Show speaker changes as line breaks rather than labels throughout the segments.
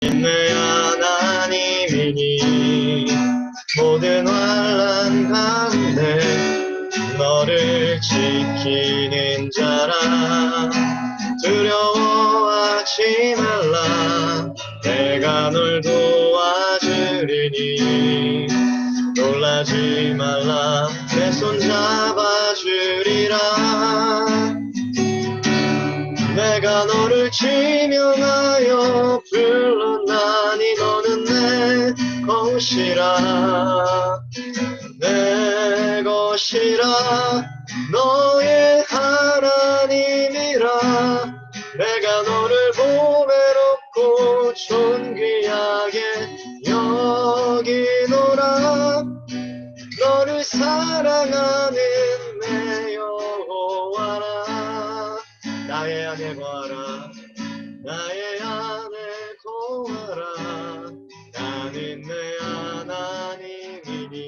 내 하나님이니 모든 환난 가운데 너를 지키는 자라. 두려워하지 말라. 내가 널 도와주리니 놀라지 말라. 내 손 잡아주리라. 내가 너를 지명하여 불렀나니 너는 내 것이라. 내 것이라. 너의 하나님이라. 내가 너를 보배롭고 존귀하게 여기노라. 너를 사랑하는 내 여호와라. 나의 안에 거하라. 나의 안에 거하라. 나는 내 하나님이니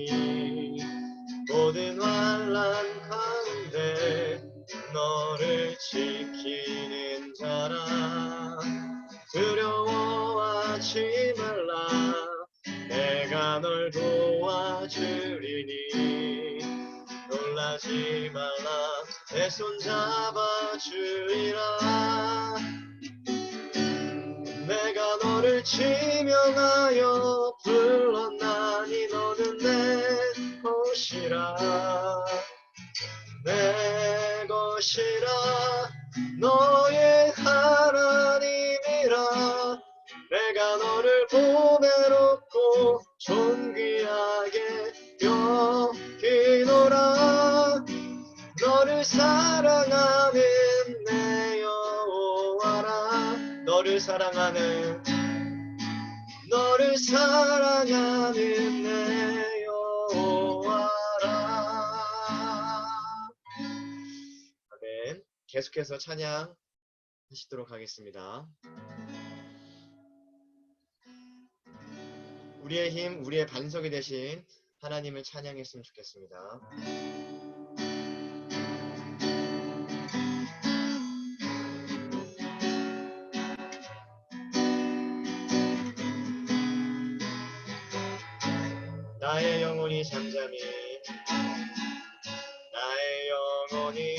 모든 환난 가운데 너를 지키는 자라. 두려워하지 말라. 내가 널 도와주리니 놀라지 말라. 내 손 잡아주리라. 내가 너를 지명하여 불렀나니 너는 내 것이라. 내 것이라. 너의 하나님이라. 내가 너를 보배롭고 존귀하게 여기노라. 너를 사랑하는 내 여호와라. 너를 사랑하는 내 여호와라. 아멘. 계속해서 찬양 하시도록 하겠습니다. 우리의 힘, 우리의 반석이 되신 하나님을 찬양했으면 좋겠습니다. 나의 영혼이 잠잠히, 나의 영혼이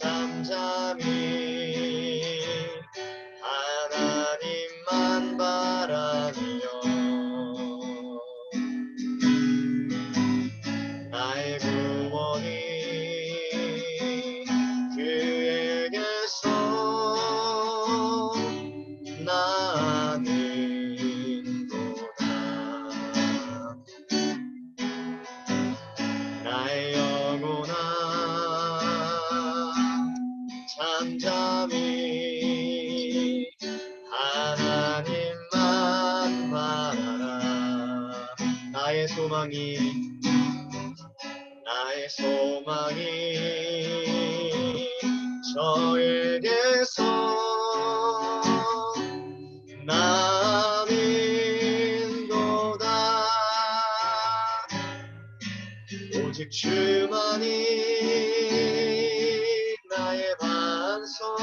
잠잠히 하나님만 바라며 나의 구원이 그에게서 나는도다. 나의 영혼아 잠잠히 하나님만 바라라. 나의 소망이 저에게서 나는도다. 오직 주만이 나의 반석,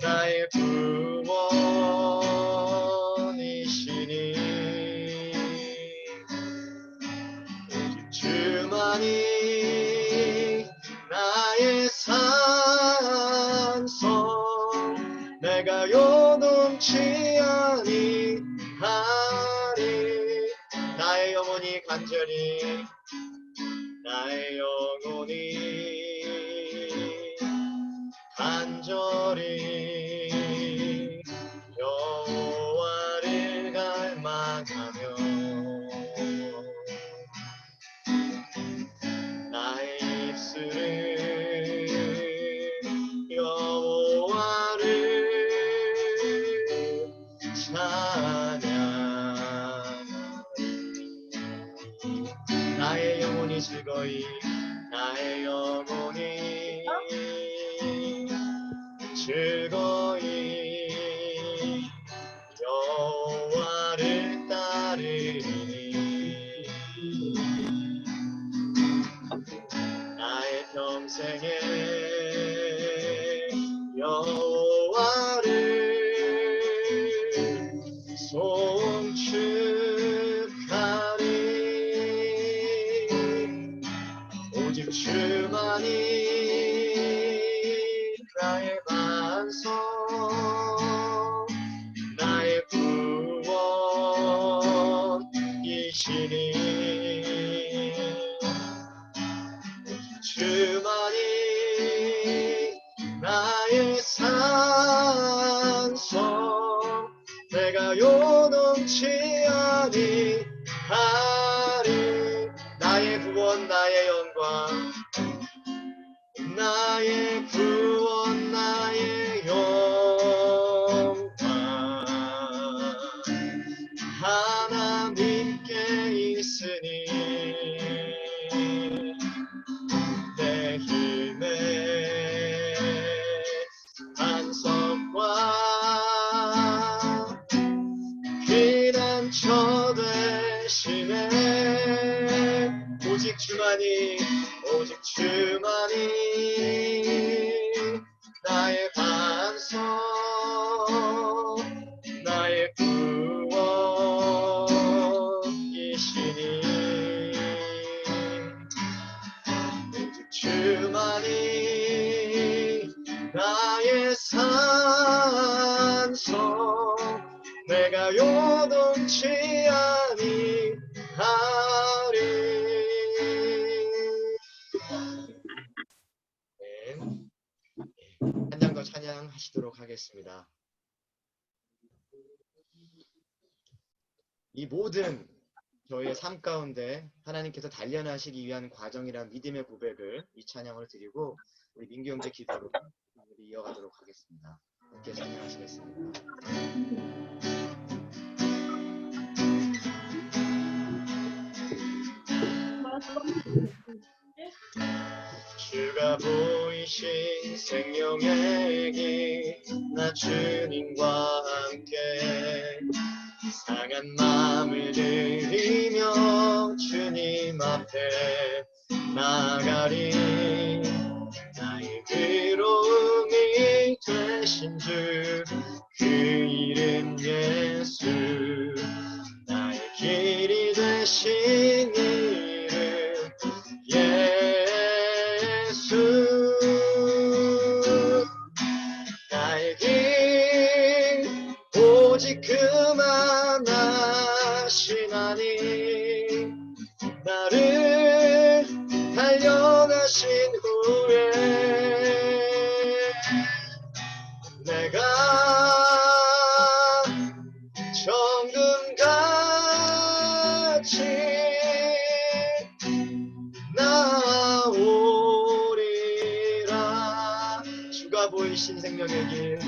나의 구원이시니 오직 주만이 나의 산성, 내가 요동치 아니하리. 나의 영혼이 간절히, 나의 영혼이 간절히 여호와를 갈망하며 나의 입술은 여호와를 찬양하리. 나의 영혼이 즐거이, 나의 영혼이 즐거이 여호와를 따르리니 나의 평생에 여호와 내가 요동치 아니하리. 나의 구원 나의 영광, 나의 구원 나의 영광, 하나님께 있으니 내 힘의 반석과 피난처 되시네. 오직 주만이 나의 반석, 나의 구원이시니. 오직 주만이 나의 산성, 내가 요동치 아니하리. 네. 한 장 더 찬양하시도록 하겠습니다. 이 모든 저희의 삶 가운데 하나님께서 단련하시기 위한 과정이란 믿음의 고백을 이 찬양으로 드리고 우리 민규 형제 기도로 우리 이어가도록 하겠습니다. 함께 찬양하시겠습니다. 주가 보이신 생명의 길, 나 주님과 함께 상한 마음을 들이며 주님 앞에 나가리. 나의 괴로움이 되신 주, 그 이름 예수, 나의 길이 되신 이름 예수. 나의 길 오직 그만 하시나니, 나를 단련하신 후에 내가 정금같이 나오리라. 주가 보이신 생명의 길,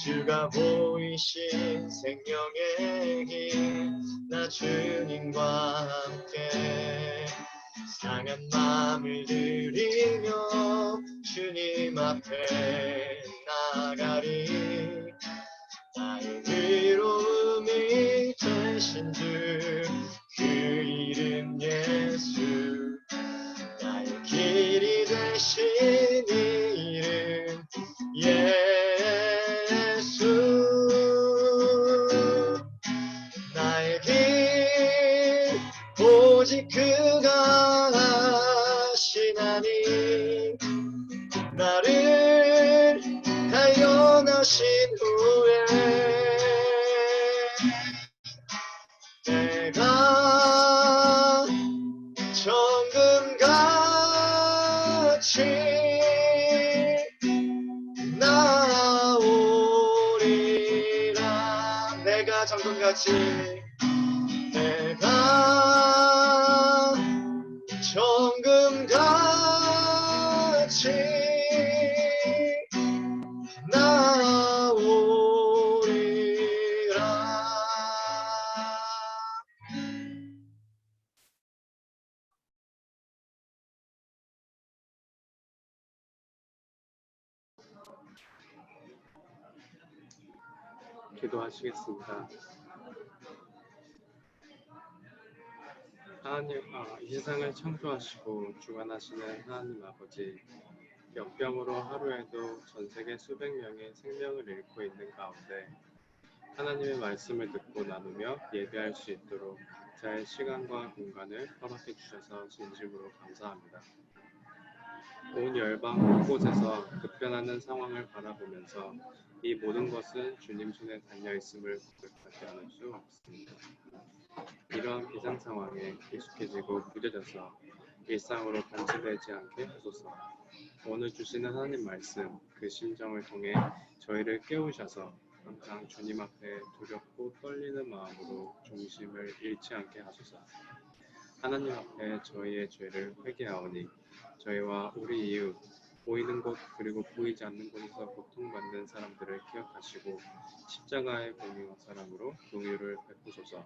주가 보이신 생명의 길, 나 주님과 함께 상한 마음을 들이며 주님 앞에 나가리. 나의 위로움이 되신 주, 그 이름 예수, 나의 길이 되신 이름 예수. 나의 길 오직 그가 하시나니, 나를 단련하신 후에 내가 정금같이 나오리라. 내가 정금같이, 내가 정금같이 나오리라.
기도하시겠습니다. 하나님, 이 세상을 창조하시고 주관하시는 하나님 아버지, 역병으로 하루에도 전 세계 수백 명의 생명을 잃고 있는 가운데 하나님의 말씀을 듣고 나누며 예배할 수 있도록 각자의 시간과 공간을 허락해 주셔서 진심으로 감사합니다. 온 열방 곳곳에서 급변하는 상황을 바라보면서 이 모든 것은 주님 손에 달려있음을 고백하지 않을 수 없습니다. 이러한 비상 상황에 익숙해지고 굳어져서 일상으로 변질되지 않게 하소서. 오늘 주시는 하나님 말씀, 그 심정을 통해 저희를 깨우셔서 항상 주님 앞에 두렵고 떨리는 마음으로 중심을 잃지 않게 하소서. 하나님 앞에 저희의 죄를 회개하오니 저희와 우리 이웃, 보이는 곳 그리고 보이지 않는 곳에서 고통받는 사람들을 기억하시고 십자가의 공의와 사랑으로 긍휼을 베푸소서.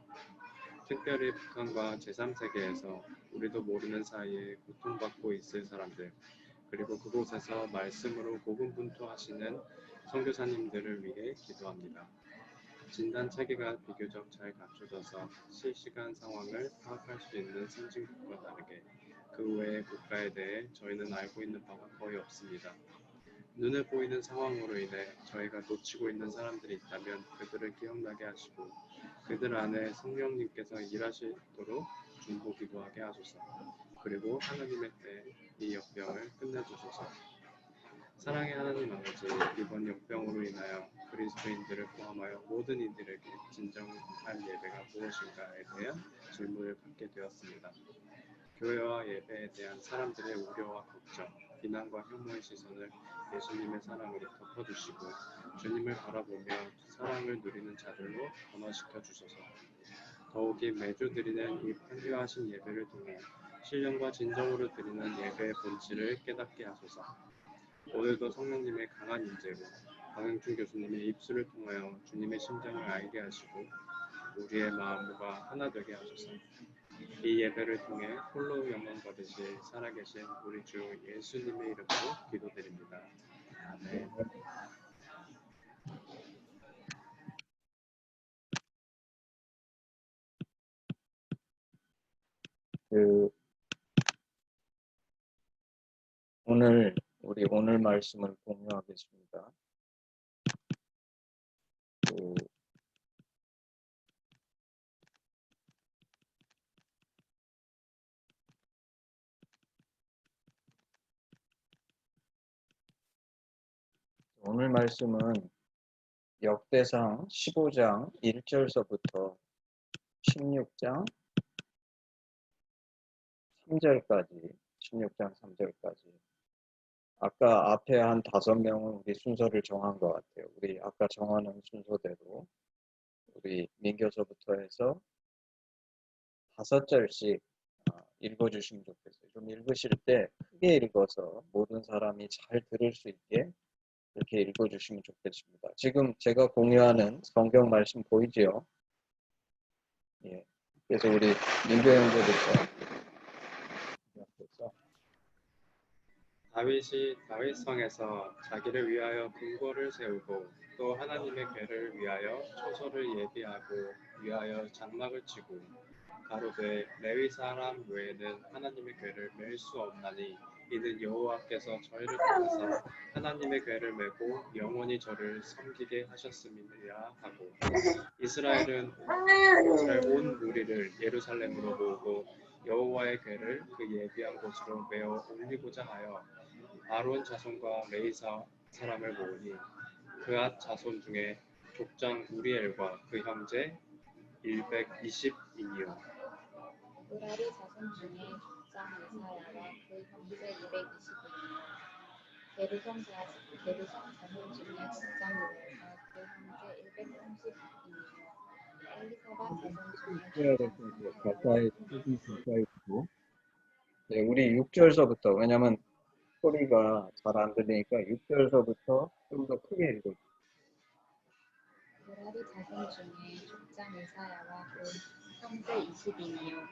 특별히 북한과 제3세계에서 우리도 모르는 사이에 고통받고 있을 사람들, 그리고 그곳에서 말씀으로 고군분투하시는 선교사님들을 위해 기도합니다. 진단 체계가 비교적 잘 갖춰져서 실시간 상황을 파악할 수 있는 선진국과 다르게 그 외의 국가에 대해 저희는 알고 있는 바가 거의 없습니다. 눈에 보이는 상황으로 인해 저희가 놓치고 있는 사람들이 있다면 그들을 기억나게 하시고 그들 안에 성령님께서 일하시도록 중보기도하게 하소서. 그리고 하나님의 때에 이 역병을 끝내주소서. 사랑의 하나님 아버지, 이번 역병으로 인하여 그리스도인들을 포함하여 모든 이들에게 진정할 예배가 무엇인가에 대한 질문을 받게 되었습니다. 교회와 예배에 대한 사람들의 우려와 걱정, 비난과 혐오의 시선을 예수님의 사랑으로 덮어주시고 주님을 바라보며 사랑을 누리는 자들로 변화시켜 주소서. 더욱이 매주 드리는 이 편리하신 예배를 통해 신령과 진정으로 드리는 예배의 본질을 깨닫게 하소서. 오늘도 성령님의 강한 인재로 강영춘 교수님의 입술을 통하여 주님의 심장을 알게 하시고 우리의 마음과 하나 되게 하소서. 이 예배를 통해 홀로 영광 받으실 살아계신 우리 주 예수님의 이름으로 기도드립니다. 아멘.
그 우리 오늘 말씀을 공유하겠습니다. 그 오늘 말씀은 역대상 15장 1절서부터 16장 3절까지 16장 3절까지 아까 앞에 한 5명은 우리 순서를 정한 것 같아요. 우리 아까 정하는 순서대로 우리 민교서부터 해서 5절씩 읽어주시면 좋겠어요. 좀 읽으실 때 크게 읽어서 모든 사람이 잘 들을 수 있게 이렇게 읽어주시면 좋겠습니다. 지금 제가 공유하는 성경 말씀 보이지요? 예. 그래서 우리 민교 형제부터
다윗이 다윗성에서 자기를 위하여 궁궐을 세우고 또 하나님의 궤를 위하여 초소를 예비하고 위하여 장막을 치고 가로되 레위 사람 외에는 하나님의 궤를 맬 수 없나니 이는 여호와께서 저희를 택하사 하나님의 궤를 메고 영원히 저를 섬기게 하셨음이라 하고 이스라엘 온 무리를 예루살렘으로 모으고 여호와의 궤를 그 예비한 곳으로 메어 올리고자 하여 아론 자손과 레위 사람을 모으니 그앗 자손 중에 족장 우리엘과 그 형제 120이니요.
무라리 자손 중에 족장 이사야와 그 형제 220이니요. 게르손 자손 중에 족장 요엘과 그 형제 130이니요. 엘리사반 자손 중에 족장 스마야와
네, 우리 6절서부터 왜냐면 소리가 잘 안 들리니까 6절서부터 좀 더 크게 읽어주세요.
무라리 자손 중에 족장 이사야와 그 형제 20이니요.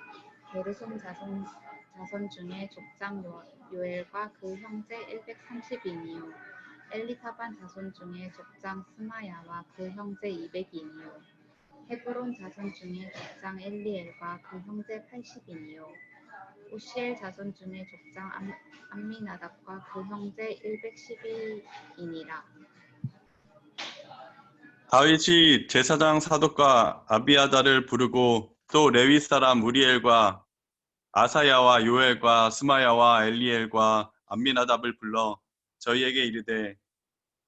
게르손 자손 중에 족장 요엘과 그 형제 130이니요. 엘리사반 자손 중에 족장 스마야와 그 형제 200이니요. 헤브론 자손 중에 족장 엘리엘과 그 형제 80이니요. 우시엘 자손 중에 족장 암미나답과 그 형제 110이니라.
다윗이 제사장 사독과 아비아다를 부르고 또 레위 사람 우리엘과 아사야와 요엘과 스마야와 엘리엘과 암미나답을 불러 저희에게 이르되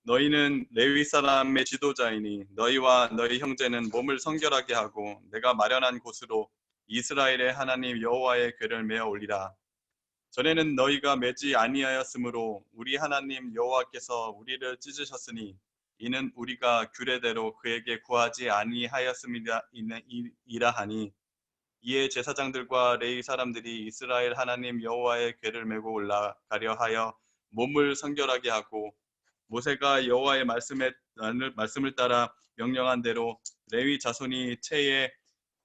너희는 레위 사람의 지도자이니 너희와 너희 형제는 몸을 성결하게 하고 내가 마련한 곳으로 이스라엘의 하나님 여호와의 궤를 메어 올리라. 전에는 너희가 매지 아니하였으므로 우리 하나님 여호와께서 우리를 찢으셨으니 이는 우리가 규례대로 그에게 구하지 아니하였음이라 하니 이에 제사장들과 레위 사람들이 이스라엘 하나님 여호와의 궤를 메고 올라가려 하여 몸을 성결하게 하고 모세가 여호와의 말씀을 따라 명령한 대로 레위 자손이 채에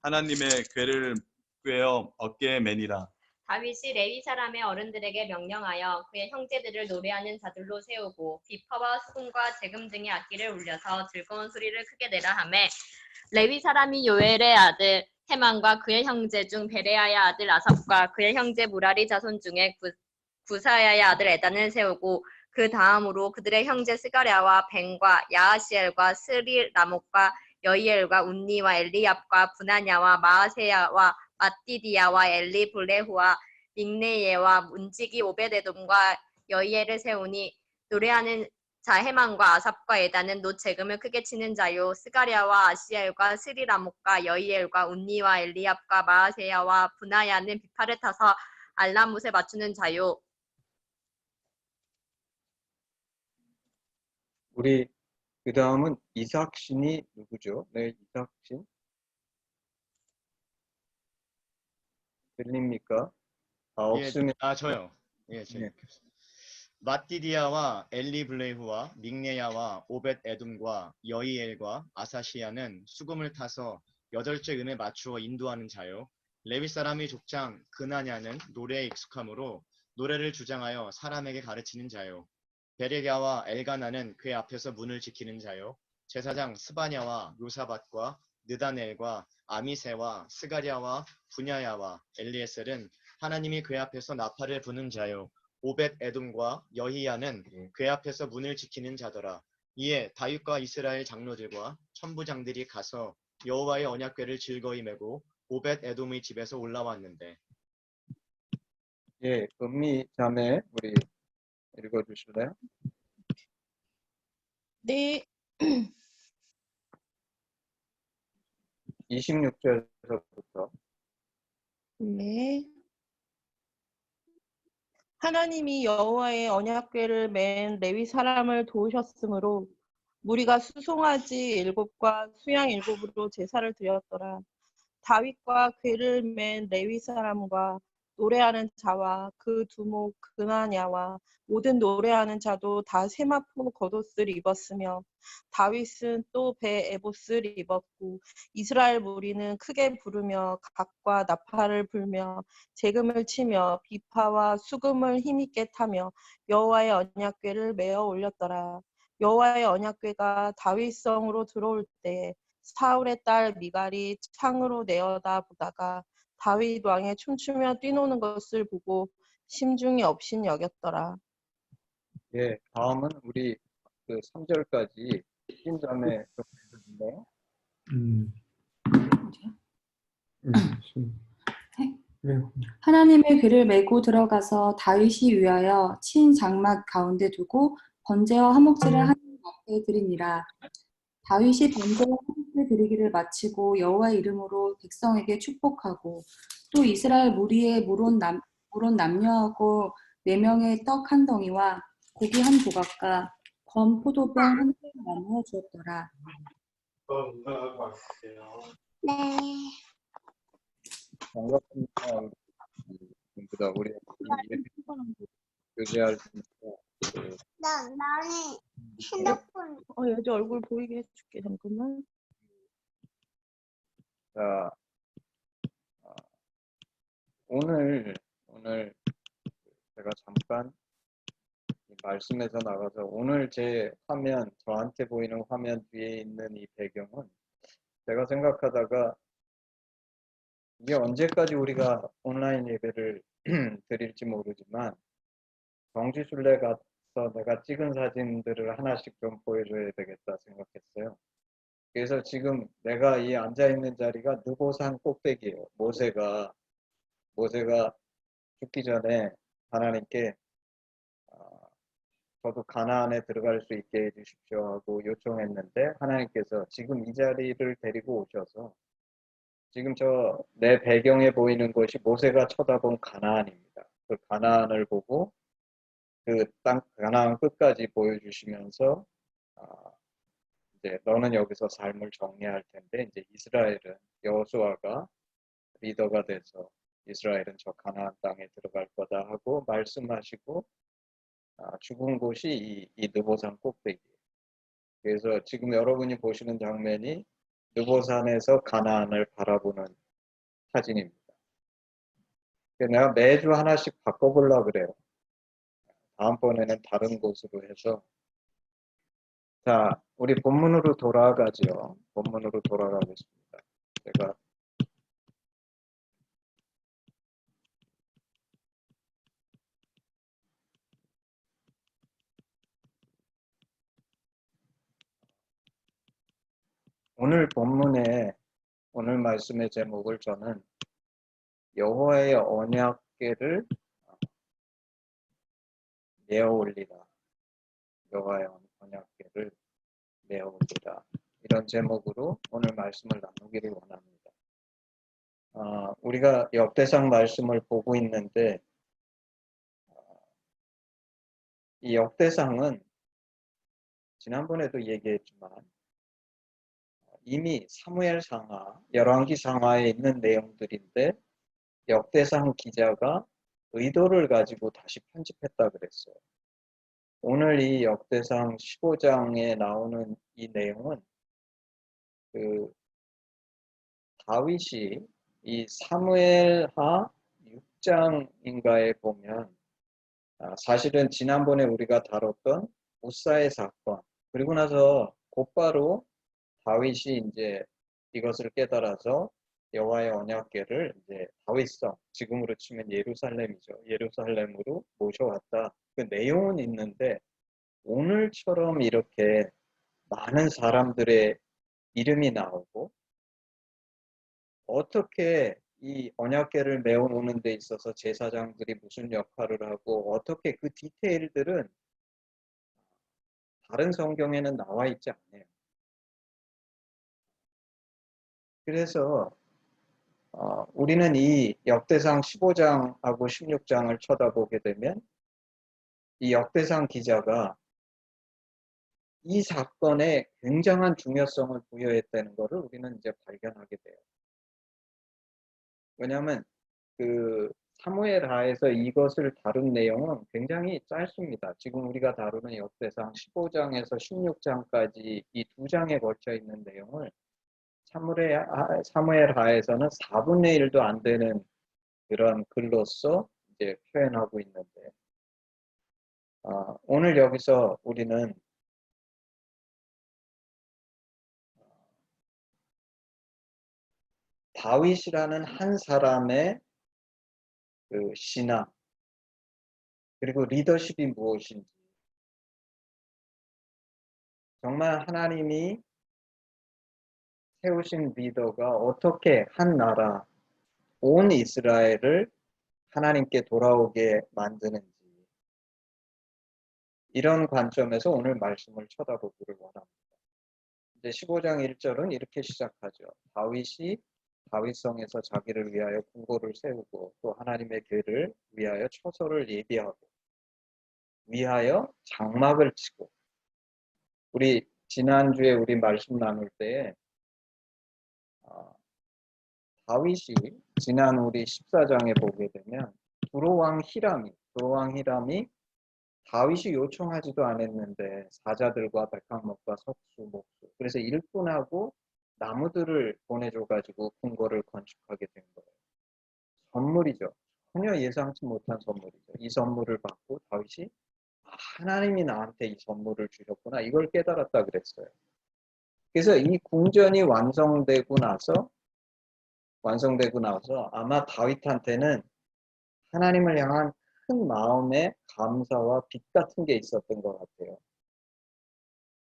하나님의 궤를 꿰어 어깨에 매니라.
다윗이 레위 사람의 어른들에게 명령하여 그의 형제들을 노래하는 자들로 세우고 비파와 수금과 재금 등의 악기를 울려서 즐거운 소리를 크게 내라 하매 레위 사람이 요엘의 아들 헤만과 그의 형제 중 베레아의 아들 아삽과 그의 형제 무라리 자손 중에 구사야의 아들 에단을 세우고 그 다음으로 그들의 형제 스가랴와 벤과 야하시엘과 스리라목과 여이엘과 운니와 엘리압과 분하냐와 마아세야와 마띠디야와 엘리 블레후와 믹네예와 문지기 오베데돔과 여이엘을 세우니 노래하는 자 헤만과 아삽과 에단은 놋 재금을 크게 치는 자요 스가랴와 아시엘과 스리라목과 여이엘과 운니와 엘리압과 마아세야와 분하야는 비파를 타서 알람못에 맞추는 자요.
우리 그 다음은 이삭신이 누구죠? 네, 이삭신 들립니까? 없으면
저요. 예,
네.
마띠디아와 엘리 블레후와 믹네야와 오벳 에돔과 여이엘과 아사시야는 수금을 타서 8째 음에 맞추어 인도하는 자요. 레위 사람의 족장 그나냐는 노래에 익숙함으로 노래를 주장하여 사람에게 가르치는 자요. 베레랴와 엘가나는 그의 앞에서 문을 지키는 자요. 제사장 스바냐와 요사밧과 느다넬과 아미세와 스가랴와 분야야와 엘리에셀은 하나님이 그의 앞에서 나팔을 부는 자요. 오벳 에돔과 여히야는 그의 앞에서 문을 지키는 자더라. 이에 다윗과 이스라엘 장로들과 천부장들이 가서 여호와의 언약궤를 즐거이 메고 오벳 에돔의 집에서 올라왔는데.
예, 은미 자매 우리 읽어주실래요?
네,
26절에서부터.
네. 하나님이 여호와의 언약궤를 맨 레위 사람을 도우셨으므로 무리가 수송아지 7과 수양 7으로 제사를 드렸더라. 다윗과 궤를 맨 레위 사람과 노래하는 자와 그 두목 그나냐와 모든 노래하는 자도 다 세마포 겉옷을 입었으며 다윗은 또 배 에봇을 입었고 이스라엘 무리는 크게 부르며 각과 나팔을 불며 재금을 치며 비파와 수금을 힘있게 타며 여호와의 언약궤를 메어 올렸더라. 여호와의 언약궤가 다윗성으로 들어올 때에 사울의 딸 미갈이 창으로 내어다 보다가 다윗 왕의 춤추며 뛰노는 것을 보고 심중이 없인 여겼더라.
예, 다음은 우리 그 3절까지 신자매 좀 읽어주실래요?
하나님의 궤를 메고 들어가서 다윗이 위하여 친 장막 가운데 두고 번제와 화목제를 하나님 앞에 드리니라. 다윗이 번제와 화목제 드리기를 마치고 여호와의 이름으로 백성에게 축복하고 또 이스라엘 무리의 물온 남녀하고 4명의 떡 한 덩이와 고기 한 조각과 검 포도병 한 병 나누어 주었더라.
네.
반갑습니다. 우리 우리 교제할 수 있고
나는 핸드폰. 여자 얼굴 보이게 해줄게. 잠깐만.
자, 오늘 제가 잠깐 이 말씀에서 나가서 오늘 제 화면, 저한테 보이는 화면 뒤에 있는 이 배경은 제가 생각하다가 이게 언제까지 우리가 온라인 예배를 드릴지 모르지만 정지순례 가서 내가 찍은 사진들을 하나씩 좀 보여줘야 되겠다 생각했어요. 그래서 지금 내가 이 앉아있는 자리가 느보산 꼭대기예요. 모세가 죽기 전에 하나님께 저도 가나안에 들어갈 수 있게 해주십시오 하고 요청했는데 하나님께서 지금 이 자리를 데리고 오셔서 지금 저 내 배경에 보이는 것이 모세가 쳐다본 가나안입니다. 그 가나안을 보고 그 땅 가나안 끝까지 보여주시면서 이제 너는 여기서 삶을 정리할 텐데 이제 이스라엘은 여호수아가 리더가 돼서 이스라엘은 저 가나안 땅에 들어갈 거다 하고 말씀하시고 죽은 곳이 이 느보산 꼭대기. 그래서 지금 여러분이 보시는 장면이 느보산에서 가나안을 바라보는 사진입니다. 내가 매주 하나씩 바꿔보려고 그래요. 다음번에는 다른 곳으로 해서. 자, 우리 본문으로 돌아가죠. 본문으로 돌아가겠습니다. 제가 오늘 본문에 오늘 말씀의 제목을 저는 여호와의 언약궤를 내어 올리라. 여호와의 언약궤를 내어 올리라. 이런 제목으로 오늘 말씀을 나누기를 원합니다. 우리가 역대상 말씀을 보고 있는데 이 역대상은 지난번에도 얘기했지만 이미 사무엘 상하, 열왕기 상하에 있는 내용들인데 역대상 기자가 의도를 가지고 다시 편집했다 그랬어요. 오늘 이 역대상 15장에 나오는 이 내용은 그 다윗이 이 사무엘하 6장인가에 보면 사실은 지난번에 우리가 다뤘던 우사의 사건 그리고 나서 곧바로 다윗이 이제 이것을 깨달아서 여호와의 언약궤를 이제 다윗성 지금으로 치면 예루살렘이죠. 예루살렘으로 모셔왔다. 그 내용은 있는데 오늘처럼 이렇게 많은 사람들의 이름이 나오고 어떻게 이 언약궤를 메어놓는 데 있어서 제사장들이 무슨 역할을 하고 어떻게 그 디테일들은 다른 성경에는 나와 있지 않아요. 그래서 우리는 이 역대상 15장하고 16장을 쳐다보게 되면 이 역대상 기자가 이 사건에 굉장한 중요성을 부여했다는 것을 우리는 이제 발견하게 돼요. 왜냐하면 그 사무엘하에서 이것을 다룬 내용은 굉장히 짧습니다. 지금 우리가 다루는 역대상 15장에서 16장까지 이 두 장에 걸쳐 있는 내용을 사무엘하에서는 4분의 1도 안 되는 그런 글로서 이제 표현하고 있는데 오늘 여기서 우리는 다윗이라는 한 사람의 그 신앙 그리고 리더십이 무엇인지 정말 하나님이 세우신 리더가 어떻게 한 나라 온 이스라엘을 하나님께 돌아오게 만드는지 이런 관점에서 오늘 말씀을 쳐다보기를 원합니다. 이제 15장 1절은 이렇게 시작하죠. 다윗이 다윗성에서 자기를 위하여 궁궐을 세우고 또 하나님의 궤를 위하여 처소를 예비하고 위하여 장막을 치고 우리 지난주에 우리 말씀 나눌 때에 다윗이 지난 우리 14장에 보게 되면 두로왕 히람이 다윗이 요청하지도 않았는데 사자들과 백합목과 석수, 목수 그래서 일꾼하고 나무들을 보내줘가지고 궁궐을 건축하게 된 거예요. 선물이죠. 전혀 예상치 못한 선물이죠. 이 선물을 받고 다윗이 하나님이 나한테 이 선물을 주셨구나 이걸 깨달았다 그랬어요. 그래서 이 궁전이 완성되고 나서 아마 다윗한테는 하나님을 향한 큰 마음의 감사와 빛 같은 게 있었던 것 같아요.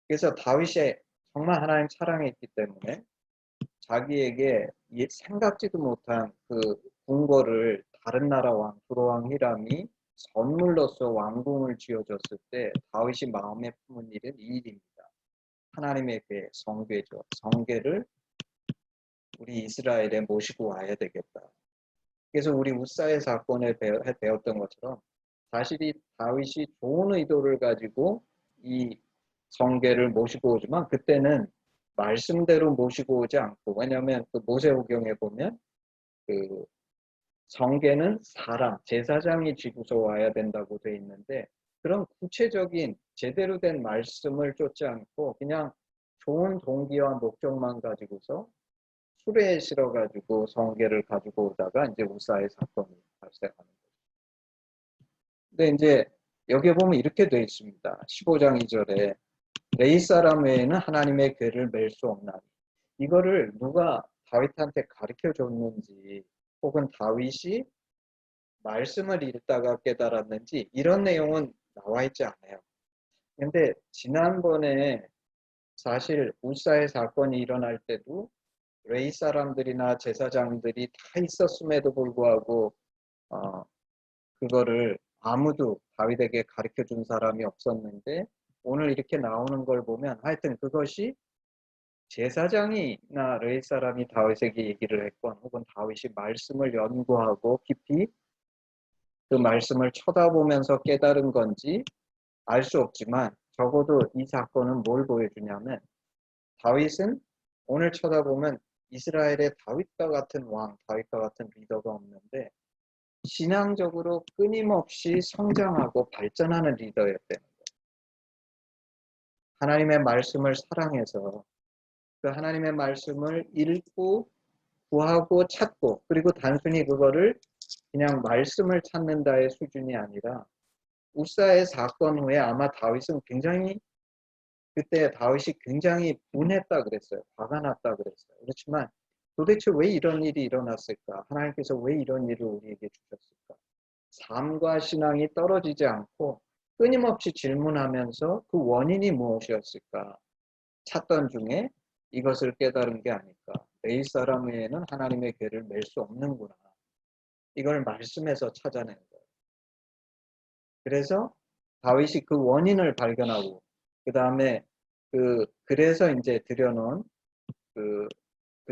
그래서 다윗이 정말 하나님 사랑했기 때문에 자기에게 생각지도 못한 그 궁궐을 다른 나라 왕 두로왕 히람이 선물로서 왕궁을 지어줬을 때 다윗이 마음에 품은 일은 이 일입니다. 하나님의 궤, 성궤죠. 성궤를 우리 이스라엘에 모시고 와야 되겠다. 그래서 우리 우사의 사건에 배웠던 것처럼 사실 이 다윗이 좋은 의도를 가지고 이 성계를 모시고 오지만 그때는 말씀대로 모시고 오지 않고, 왜냐하면 그 모세오경에 보면 그 성계는 사람, 제사장이 지고서 와야 된다고 돼 있는데 그런 구체적인 제대로 된 말씀을 쫓지 않고 그냥 좋은 동기와 목적만 가지고서 수레에 실어가지고 성계를 가지고 오다가 이제 우사의 사건이 발생하는 거죠. 근데 이제 여기에 보면 이렇게 돼 있습니다. 15장 2절에 레위 사람 외에는 하나님의 궤를 맬 수 없나니, 이거를 누가 다윗한테 가르쳐 줬는지 혹은 다윗이 말씀을 읽다가 깨달았는지 이런 내용은 나와 있지 않아요. 근데 지난번에 사실 우사의 사건이 일어날 때도 레위 사람들이나 제사장들이 다 있었음에도 불구하고 그거를 아무도 다윗에게 가르쳐 준 사람이 없었는데 오늘 이렇게 나오는 걸 보면 하여튼 그것이 제사장이나 레위 사람이 다윗에게 얘기를 했건 혹은 다윗이 말씀을 연구하고 깊이 그 말씀을 쳐다보면서 깨달은 건지 알 수 없지만 적어도 이 사건은 뭘 보여주냐면 다윗은 오늘 쳐다보면 이스라엘의 다윗과 같은 왕, 다윗과 같은 리더가 없는데 신앙적으로 끊임없이 성장하고 발전하는 리더였다는 거예요. 하나님의 말씀을 사랑해서 그 하나님의 말씀을 읽고 구하고 찾고 그리고 단순히 그거를 그냥 말씀을 찾는다의 수준이 아니라 우사의 사건 후에 아마 다윗은 그때 다윗이 굉장히 분했다 그랬어요. 화가 났다 그랬어요. 그렇지만 도대체 왜 이런 일이 일어났을까? 하나님께서 왜 이런 일을 우리에게 주셨을까? 삶과 신앙이 떨어지지 않고 끊임없이 질문하면서 그 원인이 무엇이었을까? 찾던 중에 이것을 깨달은 게 아닐까? 레위 사람 외에는 하나님의 궤를 맬 수 없는구나. 이걸 말씀에서 찾아낸 거예요. 그래서 다윗이 그 원인을 발견하고 그 다음에 그래서 이제 들여놓은 그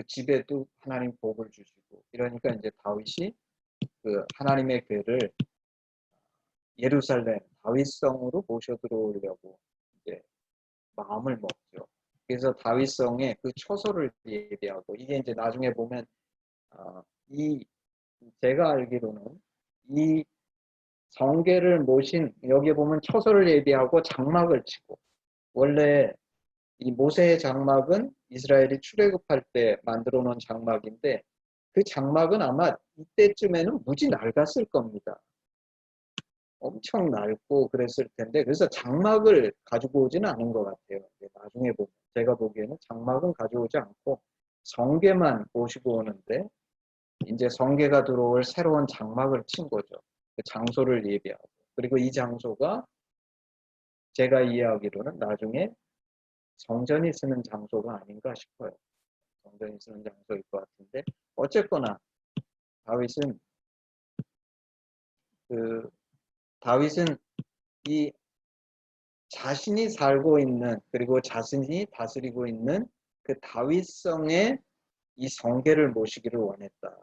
집에도 하나님 복을 주시고 이러니까 이제 다윗이 그 하나님의 궤를 예루살렘 다윗성으로 모셔 들어오려고 이제 마음을 먹죠. 그래서 다윗성에 그 처소를 예비하고 이게 이제 나중에 보면 제가 알기로는 이 성계를 모신 여기에 보면 처소를 예비하고 장막을 치고 원래 이 모세의 장막은 이스라엘이 출애굽할 때 만들어 놓은 장막인데 그 장막은 아마 이때쯤에는 무지 낡았을 겁니다. 엄청 낡고 그랬을 텐데 그래서 장막을 가지고 오지는 않은 것 같아요. 나중에 보면 제가 보기에는 장막은 가져오지 않고 성계만 모시고 오는데 이제 성계가 들어올 새로운 장막을 친 거죠. 그 장소를 예비하고 그리고 이 장소가 제가 이해하기로는 나중에 성전이 쓰는 장소가 아닌가 싶어요. 성전이 쓰는 장소일 것 같은데 어쨌거나 다윗은 이 자신이 살고 있는 그리고 자신이 다스리고 있는 그 다윗성의 이 성계를 모시기를 원했다.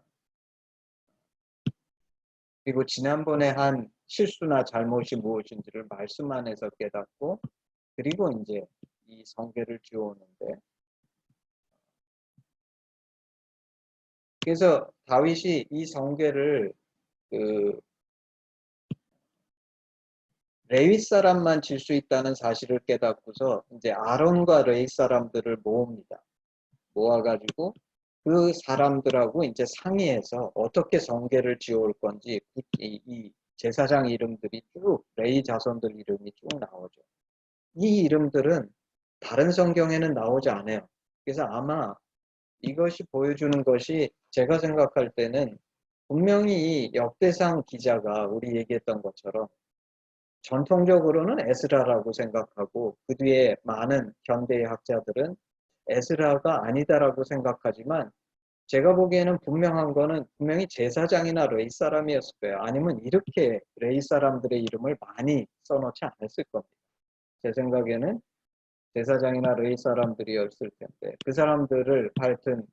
그리고 지난번에 한 실수나 잘못이 무엇인지를 말씀 안에서 깨닫고 그리고 이제 이 성계를 지어오는데 그래서 다윗이 이 성계를 레위 사람만 질 수 있다는 사실을 깨닫고서 이제 아론과 레위 사람들을 모읍니다. 모아가지고 그 사람들하고 이제 상의해서 어떻게 성계를 지어올 건지 이 제사장 이름들이 쭉 레위 자손들 이름이 쭉 나오죠. 이 이름들은 다른 성경에는 나오지 않아요. 그래서 아마 이것이 보여주는 것이 제가 생각할 때는 분명히 이 역대상 기자가 우리 얘기했던 것처럼 전통적으로는 에스라라고 생각하고 그 뒤에 많은 현대의 학자들은 에스라가 아니다라고 생각하지만 제가 보기에는 분명한 거는 분명히 제사장이나 레위 사람이었을 거예요. 아니면 이렇게 레위 사람들의 이름을 많이 써놓지 않았을 겁니다. 제 생각에는 제사장이나 레위 사람들이었을 텐데 그 사람들을 하여튼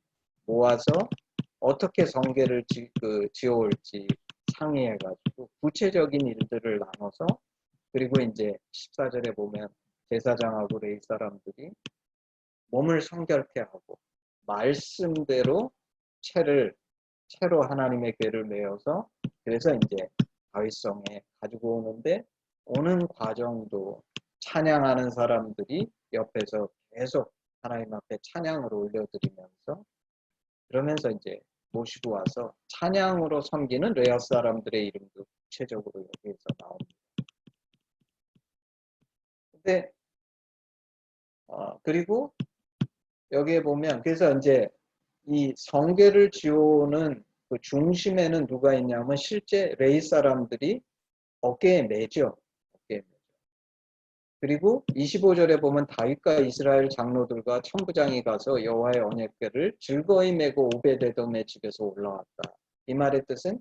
모아서 어떻게 성계를 지어올지 상의해가지고 구체적인 일들을 나눠서 그리고 이제 14절에 보면 제사장하고 레위 사람들이 몸을 성결케 하고 말씀대로 채로 하나님의 궤를 메어서 그래서 이제 다윗성에 가지고 오는데 오는 과정도 찬양하는 사람들이 옆에서 계속 하나님 앞에 찬양을 올려드리면서 그러면서 이제 모시고 와서 찬양으로 섬기는 레아 사람들의 이름도 구체적으로 여기에서 나옵니다. 근데 그리고 여기에 보면 그래서 이제 이 성궤를 지오는 그 중심에는 누가 있냐면 실제 레위 사람들이 어깨에 매죠. 어깨에 매죠. 그리고 25절에 보면 다윗과 이스라엘 장로들과 천부장이 가서 여호와의 언약궤를 즐거이 메고 오베데돔의 집에서 올라왔다. 이 말의 뜻은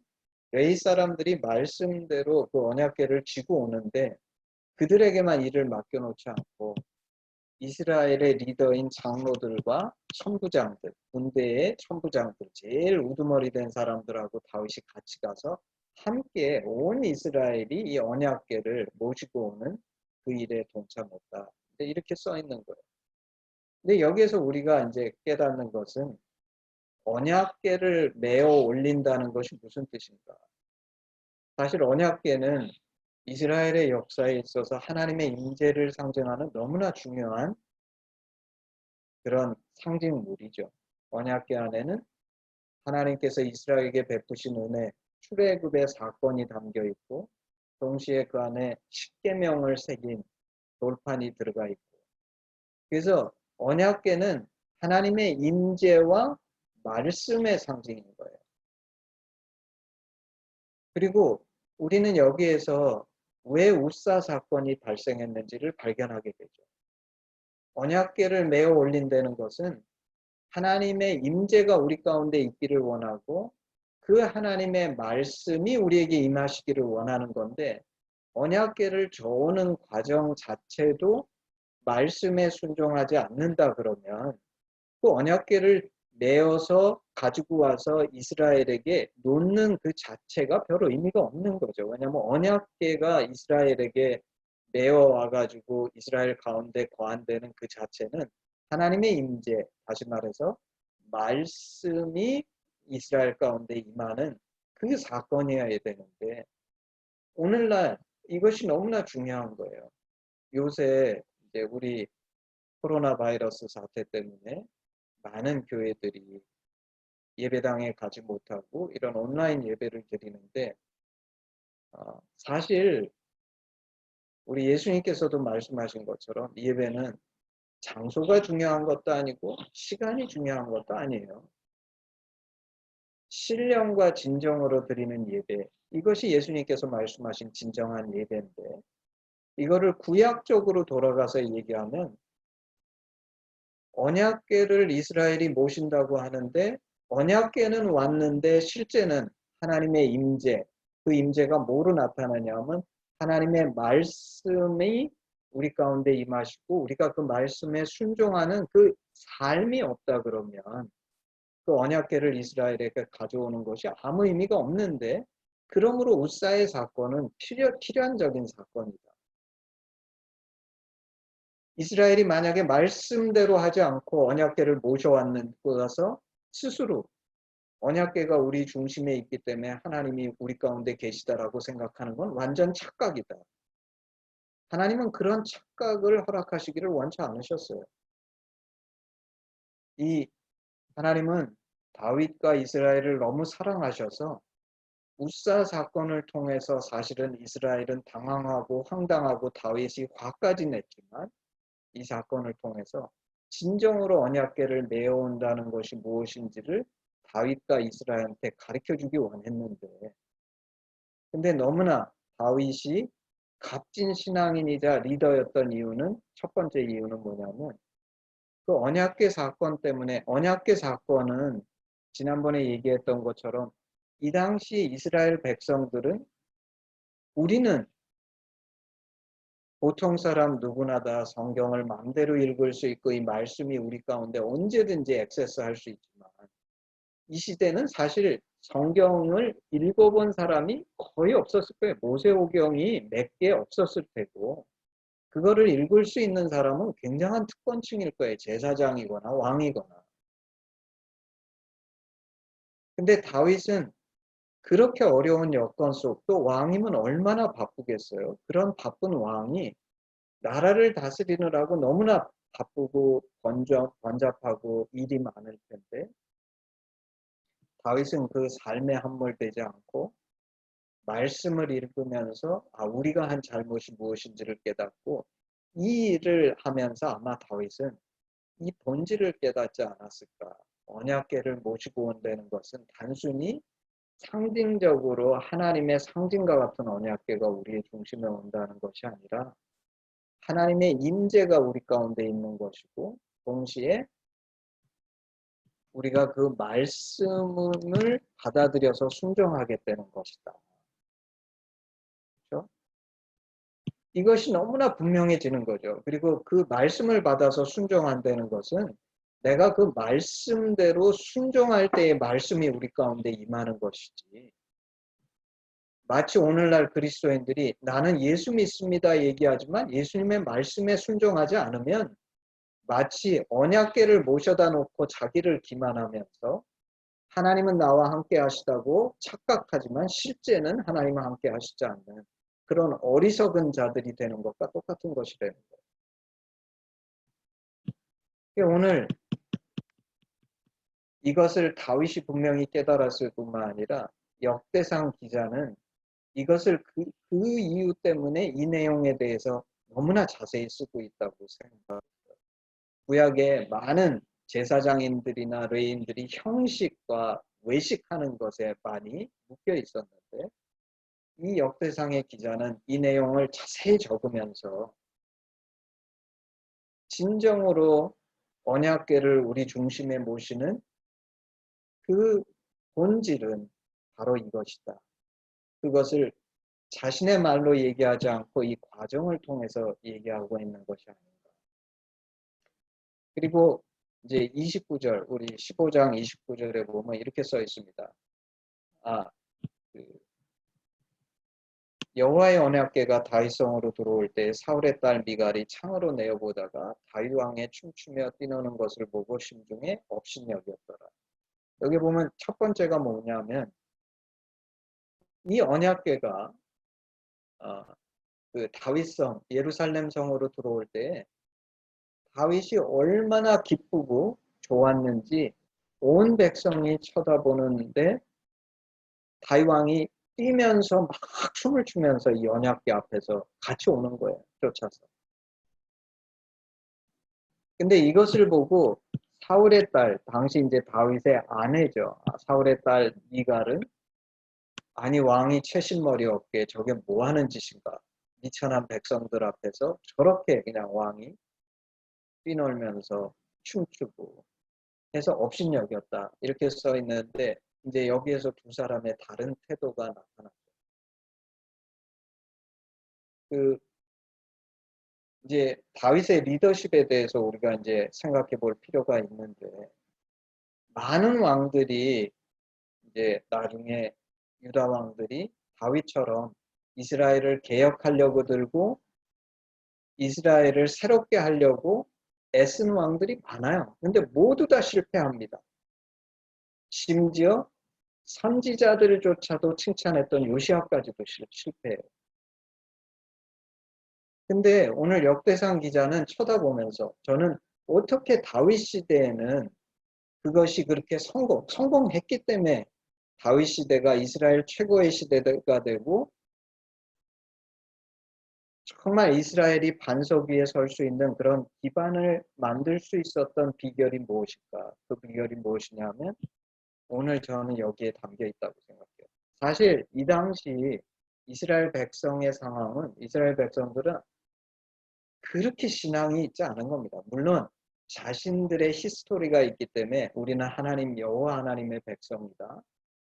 레위 사람들이 말씀대로 그 언약궤를 지고 오는데 그들에게만 일을 맡겨놓지 않고 이스라엘의 리더인 장로들과 천부장들, 군대의 천부장들, 제일 우두머리 된 사람들하고 다윗이 같이 가서 함께 온 이스라엘이 이 언약궤를 모시고 오는 그 일에 동참했다. 이렇게 써 있는 거예요. 근데 여기에서 우리가 이제 깨닫는 것은 언약궤를 메어 올린다는 것이 무슨 뜻인가? 사실 언약궤는 이스라엘의 역사에 있어서 하나님의 임재를 상징하는 너무나 중요한 그런 상징물이죠. 언약궤 안에는 하나님께서 이스라엘에게 베푸신 은혜, 출애굽의 사건이 담겨 있고 동시에 그 안에 십계명을 새긴 돌판이 들어가 있고 그래서 언약궤는 하나님의 임재와 말씀의 상징인 거예요. 그리고 우리는 여기에서 왜 우사 사건이 발생했는지를 발견하게 되죠. 언약궤를 메어 올린다는 것은 하나님의 임재가 우리 가운데 있기를 원하고 그 하나님의 말씀이 우리에게 임하시기를 원하는 건데 언약궤를 저오는 과정 자체도 말씀에 순종하지 않는다 그러면 그 언약궤를 메어서 가지고 와서 이스라엘에게 놓는 그 자체가 별 의미가 없는 거죠. 왜냐하면 언약궤가 이스라엘에게 메어 와가지고 이스라엘 가운데 거한되는 그 자체는 하나님의 임재, 다시 말해서 말씀이 이스라엘 가운데 임하는 그 사건이어야 되는데 오늘날 이것이 너무나 중요한 거예요. 요새 이제 우리 코로나 바이러스 사태 때문에 많은 교회들이 예배당에 가지 못하고 이런 온라인 예배를 드리는데 사실 우리 예수님께서도 말씀하신 것처럼 예배는 장소가 중요한 것도 아니고 시간이 중요한 것도 아니에요. 신령과 진정으로 드리는 예배, 이것이 예수님께서 말씀하신 진정한 예배인데 이거를 구약적으로 돌아가서 얘기하면 언약궤를 이스라엘이 모신다고 하는데 언약궤는 왔는데 실제는 하나님의 임재, 그 임재가 뭐로 나타나냐면 하나님의 말씀이 우리 가운데 임하시고 우리가 그 말씀에 순종하는 그 삶이 없다 그러면 그 언약궤를 이스라엘에게 가져오는 것이 아무 의미가 없는데 그러므로 우사의 사건은 필연적인 사건이다. 이스라엘이 만약에 말씀대로 하지 않고 언약궤를 모셔왔는 거라서 스스로 언약궤가 우리 중심에 있기 때문에 하나님이 우리 가운데 계시다라고 생각하는 건 완전 착각이다. 하나님은 그런 착각을 허락하시기를 원치 않으셨어요. 이 하나님은 다윗과 이스라엘을 너무 사랑하셔서 우사 사건을 통해서 사실은 이스라엘은 당황하고 황당하고 다윗이 화까지 냈지만 이 사건을 통해서 진정으로 언약궤를 메어온다는 것이 무엇인지를 다윗과 이스라엘한테 가르쳐주기 원했는데 근데 너무나 다윗이 값진 신앙인이자 리더였던 이유는 첫 번째 이유는 뭐냐면 그 언약궤 사건 때문에 언약궤 사건은 지난번에 얘기했던 것처럼 이 당시 이스라엘 백성들은 우리는 보통 사람 누구나 다 성경을 마음대로 읽을 수 있고 이 말씀이 우리 가운데 언제든지 액세스할 수 있지만 이 시대는 사실 성경을 읽어본 사람이 거의 없었을 거예요. 모세오경이 몇 개 없었을 테고 그거를 읽을 수 있는 사람은 굉장한 특권층일 거예요. 제사장이거나 왕이거나. 근데 다윗은 그렇게 어려운 여건 속 또 왕이면 얼마나 바쁘겠어요. 그런 바쁜 왕이 나라를 다스리느라고 너무나 바쁘고 번잡하고 일이 많을 텐데 다윗은 그 삶에 함몰되지 않고 말씀을 읽으면서 우리가 한 잘못이 무엇인지를 깨닫고 이 일을 하면서 아마 다윗은 이 본질을 깨닫지 않았을까. 언약궤를 모시고 온다는 것은 단순히 상징적으로 하나님의 상징과 같은 언약궤가 우리의 중심에 온다는 것이 아니라 하나님의 임재가 우리 가운데 있는 것이고 동시에 우리가 그 말씀을 받아들여서 순종하게 되는 것이다. 그렇죠? 이것이 너무나 분명해지는 거죠. 그리고 그 말씀을 받아서 순종한다는 것은 내가 그 말씀대로 순종할 때의 말씀이 우리 가운데 임하는 것이지. 마치 오늘날 그리스도인들이 나는 예수 믿습니다 얘기하지만 예수님의 말씀에 순종하지 않으면 마치 언약궤를 모셔다 놓고 자기를 기만하면서 하나님은 나와 함께 하시다고 착각하지만 실제는 하나님과 함께 하시지 않는 그런 어리석은 자들이 되는 것과 똑같은 것이라는 거예요. 오늘 이것을 다윗이 분명히 깨달았을 뿐만 아니라 역대상 기자는 이것을 그 이유 때문에 이 내용에 대해서 너무나 자세히 쓰고 있다고 생각합니다. 구약에 많은 제사장인들이나 레위인들이 형식과 외식하는 것에 많이 묶여 있었는데 이 역대상의 기자는 이 내용을 자세히 적으면서 진정으로 언약궤를 우리 중심에 모시는 그 본질은 바로 이것이다. 그것을 자신의 말로 얘기하지 않고 이 과정을 통해서 얘기하고 있는 것이 아닌가. 그리고 이제 29절, 우리 15장 29절에 보면 이렇게 써 있습니다. 여호와의 언약궤가 다윗성으로 들어올 때 사울의 딸 미갈이 창으로 내어보다가 다윗 왕의 춤추며 뛰노는 것을 보고 심중에 업신여겼더라. 여기 보면 첫 번째가 뭐냐면 이 언약궤가 그 다윗성 예루살렘 성으로 들어올 때 다윗이 얼마나 기쁘고 좋았는지 온 백성이 쳐다보는데 다윗 왕이 뛰면서 막 춤을 추면서 이 언약궤 앞에서 같이 오는 거예요. 쫓아서. 근데 이것을 보고 사울의 딸, 당시 이제 다윗의 아내죠. 사울의 딸 미갈은 아니 왕이 채신머리 없게 저게 뭐 하는 짓인가. 미천한 백성들 앞에서 저렇게 그냥 왕이 뛰놀면서 춤추고 해서 업신여겼다. 이렇게 써 있는데 이제 여기에서 두 사람의 다른 태도가 나타났죠. 이제 다윗의 리더십에 대해서 우리가 이제 생각해 볼 필요가 있는데 많은 왕들이 이제 나중에 유다 왕들이 다윗처럼 이스라엘을 개혁하려고 들고 이스라엘을 새롭게 하려고 애쓴 왕들이 많아요. 근데 모두 다 실패합니다. 심지어 선지자들조차도 칭찬했던 요시아까지도 실패해요. 근데 오늘 역대상 기자는 쳐다보면서 저는 어떻게 다윗 시대에는 그것이 그렇게 성공했기 때문에 다윗 시대가 이스라엘 최고의 시대가 되고 정말 이스라엘이 반석 위에 설 수 있는 그런 기반을 만들 수 있었던 비결이 무엇일까? 그 비결이 무엇이냐면 오늘 저는 여기에 담겨 있다고 생각해요. 사실 이 당시 이스라엘 백성의 상황은 이스라엘 백성들은 그렇게 신앙이 있지 않은 겁니다. 물론 자신들의 히스토리가 있기 때문에 우리는 하나님 여호와 하나님의 백성이다.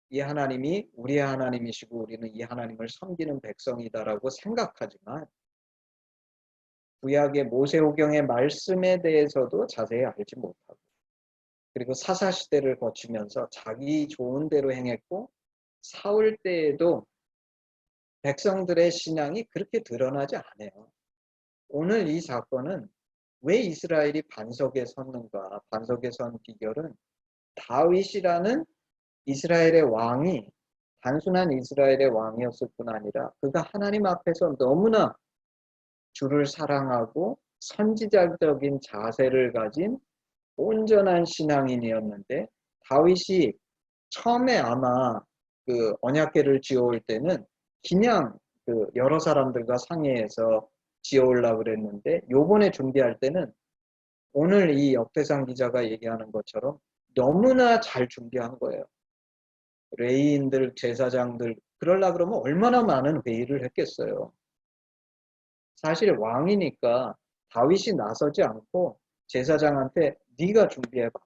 이 하나님이 우리의 하나님이시고 우리는 이 하나님을 섬기는 백성이다라고 생각하지만 구약의 모세오경의 말씀에 대해서도 자세히 알지 못하고 그리고 사사시대를 거치면서 자기 좋은 대로 행했고 사울 때에도 백성들의 신앙이 그렇게 드러나지 않아요. 오늘 이 사건은 왜 이스라엘이 반석에 섰는가? 반석에 선 비결은 다윗이라는 이스라엘의 왕이 단순한 이스라엘의 왕이었을 뿐 아니라 그가 하나님 앞에서 너무나 주를 사랑하고 선지자적인 자세를 가진 온전한 신앙인이었는데, 다윗이 처음에 아마 그 언약궤를 지어올 때는 그냥 그 여러 사람들과 상의해서 지어오려고 그랬는데, 요번에 준비할 때는 오늘 이 역대상 기자가 얘기하는 것처럼 너무나 잘 준비한 거예요. 레위인들, 제사장들 그러려고 그러면 얼마나 많은 회의를 했겠어요. 사실 왕이니까 다윗이 나서지 않고 제사장한테 네가 준비해봐라.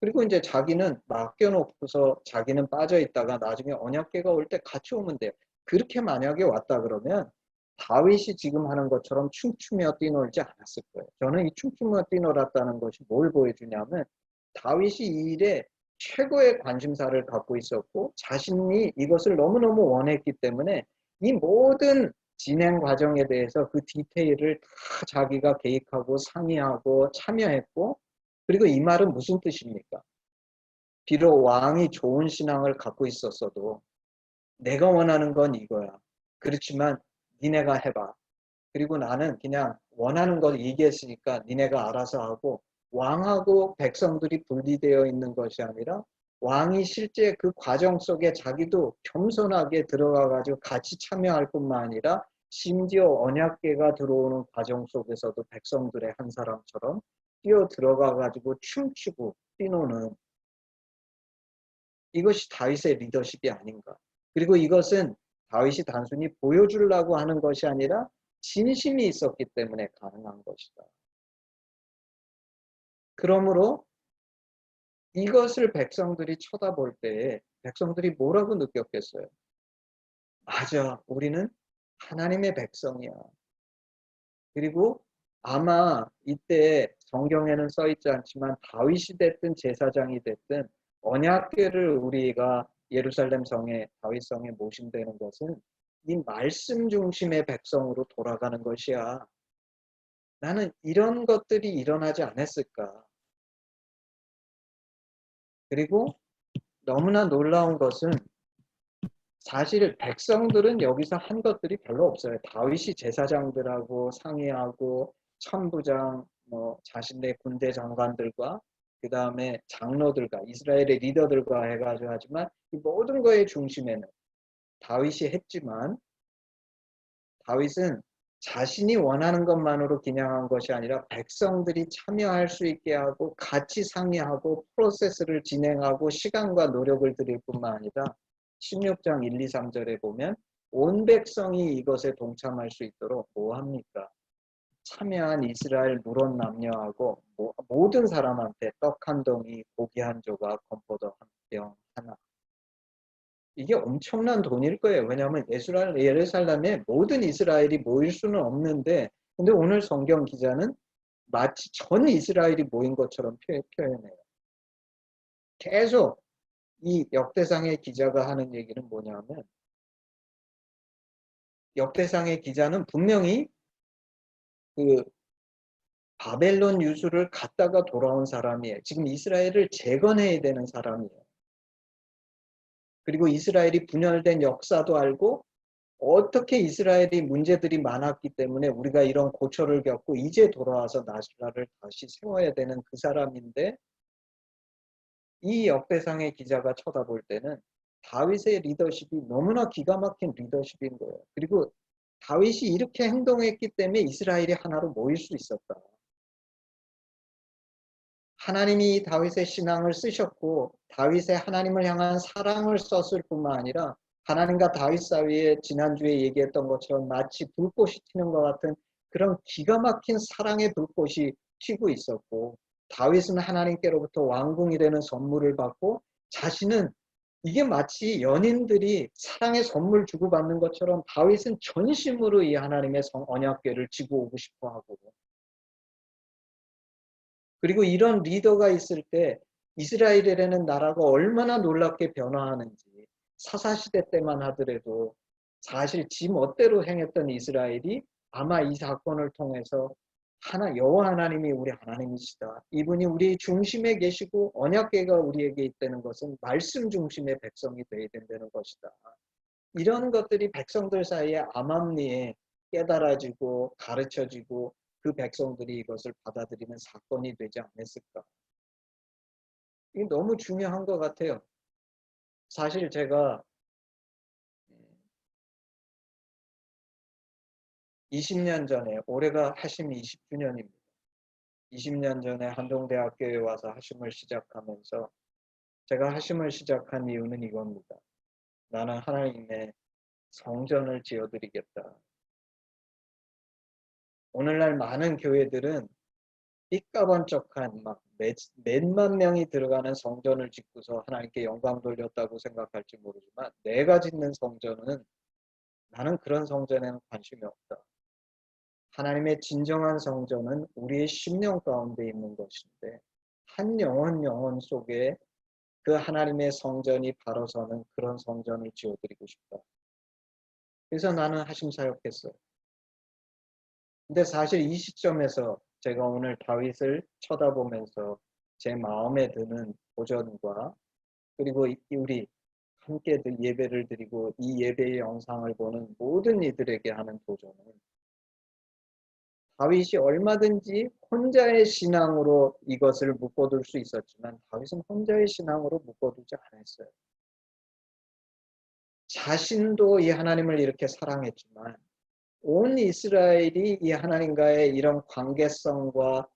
그리고 이제 자기는 맡겨놓고서 자기는 빠져있다가 나중에 언약궤가 올 때 같이 오면 돼요. 그렇게 만약에 왔다 그러면 다윗이 지금 하는 것처럼 춤추며 뛰놀지 않았을 거예요. 저는 이 춤추며 뛰놀았다는 것이 뭘 보여주냐면 다윗이 이 일에 최고의 관심사를 갖고 있었고 자신이 이것을 너무너무 원했기 때문에 이 모든 진행 과정에 대해서 그 디테일을 다 자기가 개입하고 상의하고 참여했고, 그리고 이 말은 무슨 뜻입니까? 비록 왕이 좋은 신앙을 갖고 있었어도 내가 원하는 건 이거야. 그렇지만 니네가 해봐. 그리고 나는 그냥 원하는 걸 얘기했으니까 니네가 알아서 하고, 왕하고 백성들이 분리되어 있는 것이 아니라 왕이 실제 그 과정 속에 자기도 겸손하게 들어가가지고 같이 참여할 뿐만 아니라 심지어 언약궤가 들어오는 과정 속에서도 백성들의 한 사람처럼 뛰어 들어가가지고 춤추고 뛰노는, 이것이 다윗의 리더십이 아닌가. 그리고 이것은 다윗이 단순히 보여주려고 하는 것이 아니라 진심이 있었기 때문에 가능한 것이다. 그러므로 이것을 백성들이 쳐다볼 때에 백성들이 뭐라고 느꼈겠어요? 맞아, 우리는 하나님의 백성이야. 그리고 아마 이때 성경에는 써 있지 않지만 다윗이 됐든 제사장이 됐든 언약궤를 우리가 예루살렘 성에, 다윗 성에 모신다는 것은 이 말씀 중심의 백성으로 돌아가는 것이야. 나는 이런 것들이 일어나지 않았을까. 그리고 너무나 놀라운 것은 사실 백성들은 여기서 한 것들이 별로 없어요. 다윗이 제사장들하고 상의하고 천부장, 자신의 군대 장관들과 그 다음에 장로들과 이스라엘의 리더들과 해가지고 하지만 이 모든 거의 중심에는 다윗이 했지만, 다윗은 자신이 원하는 것만으로 그냥 한 것이 아니라 백성들이 참여할 수 있게 하고 같이 상의하고 프로세스를 진행하고 시간과 노력을 들일 뿐만 아니라 16장 1, 2, 3절에 보면 온 백성이 이것에 동참할 수 있도록 뭐 합니까? 참여한 이스라엘 물원 남녀하고 모든 사람한테 떡 한 덩이, 고기 한 조각, 건포도 한 병 하나. 이게 엄청난 돈일 거예요. 왜냐하면 예루살렘에 모든 이스라엘이 모일 수는 없는데, 근데 오늘 성경 기자는 마치 전 이스라엘이 모인 것처럼 표현해요. 계속 이 역대상의 기자가 하는 얘기는 뭐냐면, 역대상의 기자는 분명히 그 바벨론 유수를 갔다가 돌아온 사람이에요. 지금 이스라엘을 재건해야 되는 사람이에요. 그리고 이스라엘이 분열된 역사도 알고 어떻게 이스라엘이 문제들이 많았기 때문에 우리가 이런 고초를 겪고 이제 돌아와서 나라를 다시 세워야 되는 그 사람인데, 이 역대상의 기자가 쳐다볼 때는 다윗의 리더십이 너무나 기가 막힌 리더십인 거예요. 그리고 다윗이 이렇게 행동했기 때문에 이스라엘이 하나로 모일 수 있었다. 하나님이 다윗의 신앙을 쓰셨고 다윗의 하나님을 향한 사랑을 썼을 뿐만 아니라 하나님과 다윗 사이에 지난주에 얘기했던 것처럼 마치 불꽃이 튀는 것 같은 그런 기가 막힌 사랑의 불꽃이 튀고 있었고, 다윗은 하나님께로부터 왕궁이 되는 선물을 받고 자신은 이게 마치 연인들이 사랑의 선물 주고받는 것처럼 다윗은 전심으로 이 하나님의 언약궤를 지고 오고 싶어 하고, 그리고 이런 리더가 있을 때 이스라엘이라는 나라가 얼마나 놀랍게 변화하는지 사사시대 때만 하더라도 사실 지 멋대로 행했던 이스라엘이 아마 이 사건을 통해서 여호와 하나님이 우리 하나님이시다. 이분이 우리 중심에 계시고 언약궤가 우리에게 있다는 것은 말씀 중심의 백성이 되어야 된다는 것이다. 이런 것들이 백성들 사이에 암암리에 깨달아지고 가르쳐지고 그 백성들이 이것을 받아들이는 사건이 되지 않았을까. 이게 너무 중요한 것 같아요. 사실 제가 20년 전에, 올해가 하심 20주년입니다. 20년 전에 한동대학교에 와서 하심을 시작하면서 제가 하심을 시작한 이유는 이겁니다. 나는 하나님의 성전을 지어드리겠다. 오늘날 많은 교회들은 삐까번쩍한 막 몇만 명이 들어가는 성전을 짓고서 하나님께 영광 돌렸다고 생각할지 모르지만 내가 짓는 성전은 나는 그런 성전에는 관심이 없다. 하나님의 진정한 성전은 우리의 심령 가운데 있는 것인데 한 영혼 속에 그 하나님의 성전이 바로 서는 그런 성전을 지어드리고 싶다. 그래서 나는 하심 사역했어요. 근데 사실 이 시점에서 제가 오늘 다윗을 쳐다보면서 제 마음에 드는 도전과 그리고 우리 함께 예배를 드리고 이 예배의 영상을 보는 모든 이들에게 하는 도전은 다윗이 얼마든지 혼자의 신앙으로 이것을 묶어둘 수 있었지만 다윗은 혼자의 신앙으로 묶어두지 않았어요. 자신도 이 하나님을 이렇게 사랑했지만 온 이스라엘이 이 하나님과의 이런 관계성과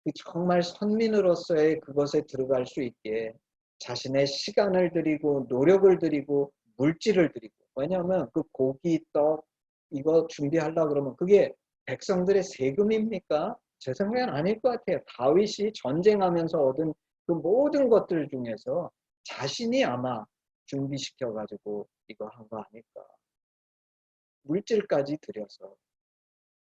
그 정말 선민으로서의 그것에 들어갈 수 있게 자신의 시간을 들이고 노력을 들이고 물질을 들이고, 왜냐하면 그 고기, 떡 이거 준비하려고 그러면 그게 백성들의 세금입니까? 제 생각엔 아닐 것 같아요. 다윗이 전쟁하면서 얻은 그 모든 것들 중에서 자신이 아마 준비시켜가지고 이거 한 거 아닐까. 물질까지 들여서.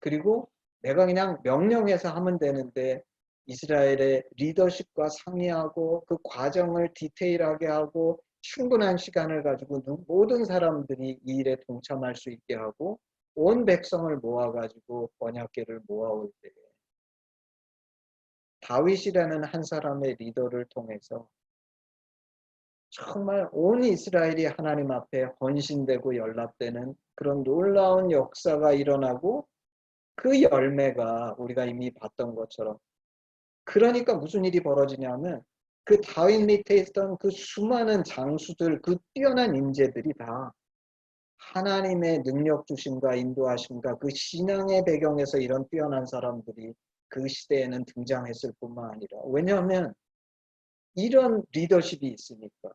그리고 내가 그냥 명령해서 하면 되는데 이스라엘의 리더십과 상의하고 그 과정을 디테일하게 하고 충분한 시간을 가지고 모든 사람들이 이 일에 동참할 수 있게 하고 온 백성을 모아가지고 언약궤를 모아올 때 다윗이라는 한 사람의 리더를 통해서 정말 온 이스라엘이 하나님 앞에 헌신되고 연락되는 그런 놀라운 역사가 일어나고 그 열매가 우리가 이미 봤던 것처럼, 그러니까 무슨 일이 벌어지냐면 그 다윗 밑에 있던 그 수많은 장수들, 그 뛰어난 인재들이 다 하나님의 능력 주심과 인도하심과 그 신앙의 배경에서 이런 뛰어난 사람들이 그 시대에는 등장했을 뿐만 아니라, 왜냐하면 이런 리더십이 있으니까.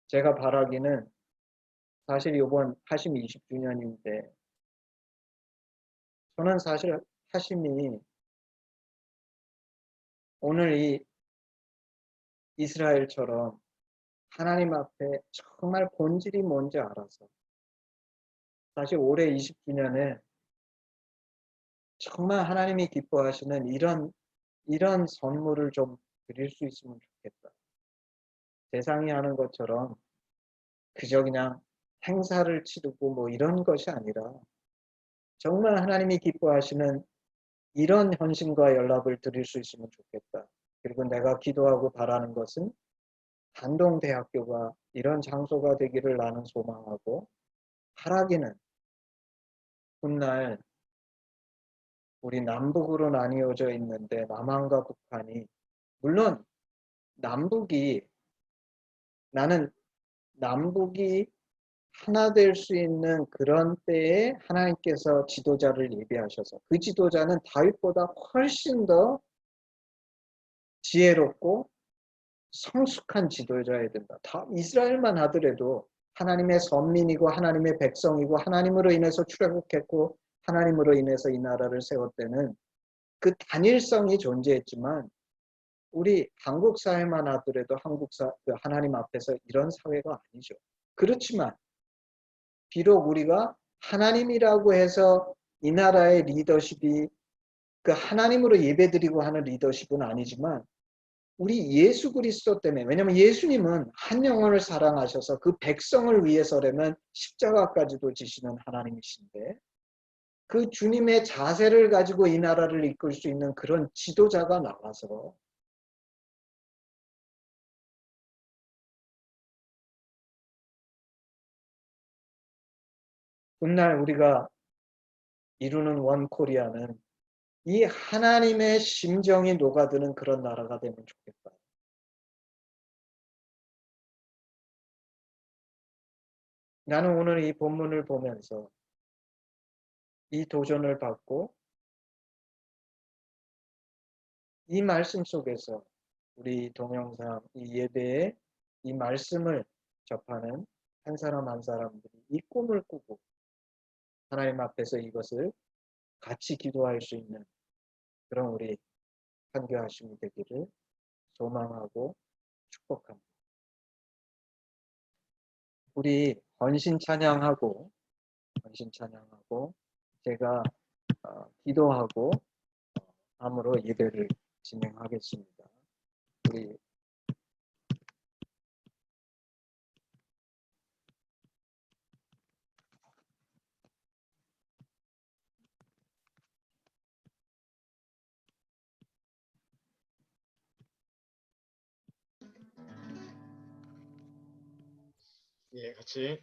제가 바라기는 사실 이번 하심 20주년인데 저는 사실 하심이 오늘 이 이스라엘처럼 하나님 앞에 정말 본질이 뭔지 알아서 사실 올해 20주년에 정말 하나님이 기뻐하시는 이런 선물을 좀 드릴 수 있으면 좋겠다. 세상이 하는 것처럼 그저 그냥 행사를 치르고 뭐 이런 것이 아니라 정말 하나님이 기뻐하시는 이런 헌신과 연락을 드릴 수 있으면 좋겠다. 그리고 내가 기도하고 바라는 것은 한동대학교가 이런 장소가 되기를 나는 소망하고, 바라기는 훗날 우리 남북으로 나뉘어져 있는데 남한과 북한이, 물론 나는 남북이 하나 될 수 있는 그런 때에 하나님께서 지도자를 예비하셔서 그 지도자는 다윗보다 훨씬 더 지혜롭고 성숙한 지도자여야 된다. 다 이스라엘만 하더라도 하나님의 선민이고 하나님의 백성이고 하나님으로 인해서 출애굽했고 하나님으로 인해서 이 나라를 세웠다는 그 단일성이 존재했지만 우리 한국 사회만 하더라도 하나님 앞에서 이런 사회가 아니죠. 그렇지만 비록 우리가 하나님이라고 해서 이 나라의 리더십이 그 하나님으로 예배드리고 하는 리더십은 아니지만 우리 예수 그리스도 때문에, 왜냐하면 예수님은 한 영혼을 사랑하셔서 그 백성을 위해서라면 십자가까지도 지시는 하나님이신데 그 주님의 자세를 가지고 이 나라를 이끌 수 있는 그런 지도자가 나와서 훗날 우리가 이루는 원 코리아는 이 하나님의 심정이 녹아드는 그런 나라가 되면 좋겠다. 나는 오늘 이 본문을 보면서 이 도전을 받고 이 말씀 속에서 우리 동영상 이 예배에 이 말씀을 접하는 한 사람 한 사람들이 이 꿈을 꾸고 하나님 앞에서 이것을 같이 기도할 수 있는 그런 우리 판교하심이 되기를 소망하고 축복합니다. 우리 헌신 찬양하고 제가 기도하고 함으로 예배를 진행하겠습니다. 우리
예, 같이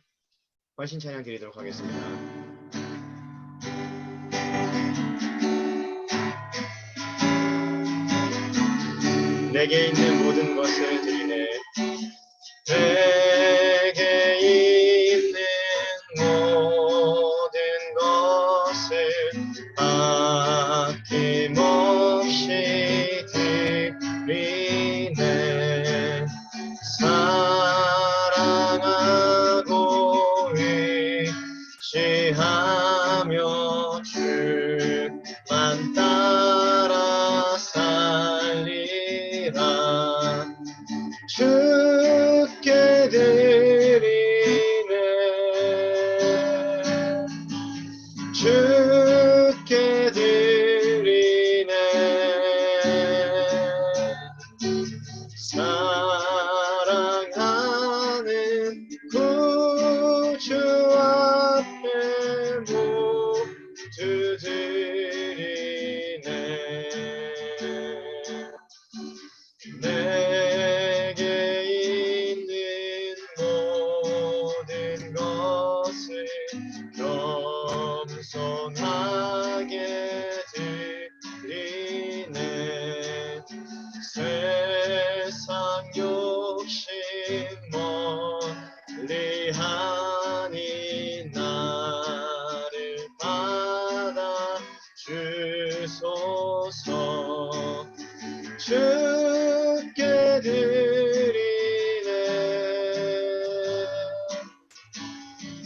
헌신 찬양 드리도록 하겠습니다. 내게 있는 모든 것을 드리네. 내게 있는 모든 것을 아낌없이 드리네. 사랑하고 의지하며 주만 따라 살리라. 주께 드리네. 주께 드리네. 사랑하는 구주 앞에 모두 드리네. 내게 있는 모든 것을 겸손하게 드리네. 세상 욕심 멀리하니 나를 받아 주소서. 주께 드리네.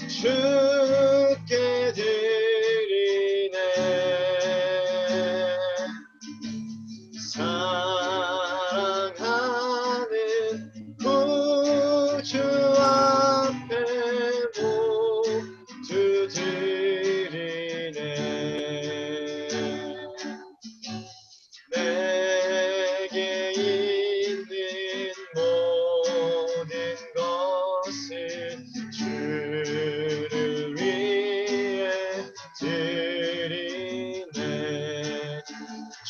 주께 드리네. 사랑하는 구주 앞에 모두 드리네. 내게 있는 모든 것을 주를 위해 드리네.